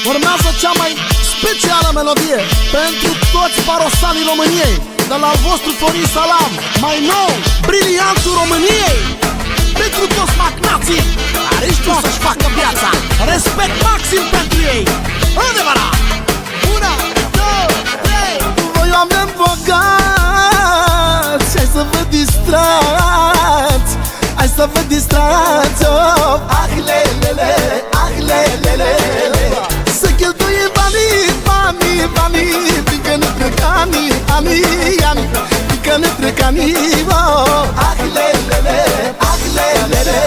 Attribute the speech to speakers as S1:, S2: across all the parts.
S1: Urmează cea mai specială melodie pentru toți parosanii României, de la vostru Florin Salam, mai nou, briliantul României. Pentru toți magnații care știu să-și facă viața, respect maxim pentru ei. Adevărat! 1, 2, 3. Voi oameni bogați, hai să vă distrați, hai să vă distrați, oh. Ah, lelele, ah, lelele, să cheltuie banii, banii, banii, fiindcă ne trec anii, anii, anii, fiindcă ne trec anii, oh. Ah, lelele, ah, lelele,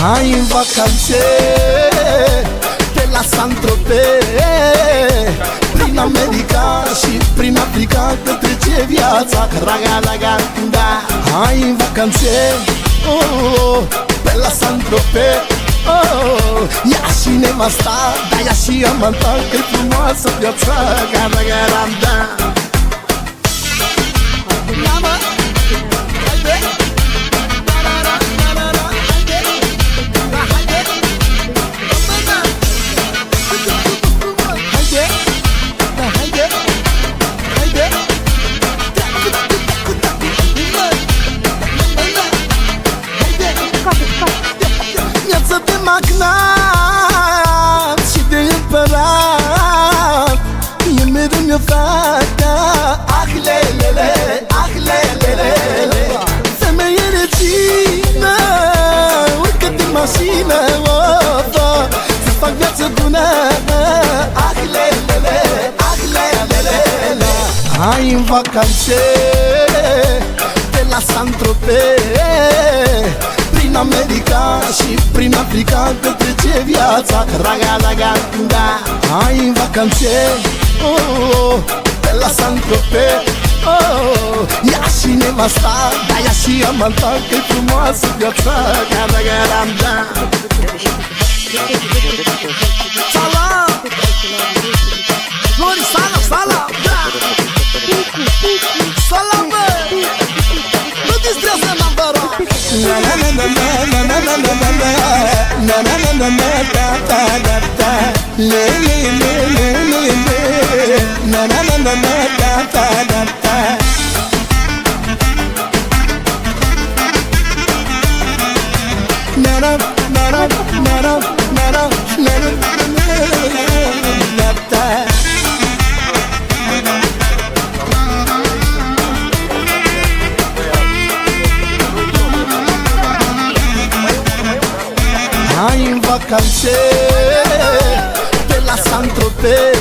S1: hai în vacanțe pe la Saint-Tropez, prin America și prin Africa, că trece viața, raga, raga, da. Hai în vacanțe, oh, pe la Saint-Tropez, oh, ia și nevasta, da, ia și amanta, că-i frumoasă viața, raga, raga, da. Mamă, haide, viață de magnat și de împărat, e mereu mi-o fata. Ah, lelele, ah, lelele, femeie regină, urcă din mașină, oh, oh, să fac viață bună. Ah, lelele, ah, lelele, hai în vacanțe pe la Saint-Tropez, prin America și prin Africa, că trece viața, raga, raga, da. Hai în vacanțe, oh, pe la Saint-Tropez, oh, ia și nevasta, da, ia și amanta, că-i frumoasă viața, raga, raga, da. Salam! Flori, salam, salam, da! Salam, bă! Nu distrează, n-am vă rog! Na na na na na na na na na na na na na na da da da da le le le le le le na na na na na da da da da na na na na na na na na na da. Hai în vacanțe pe la Saint-Tropez,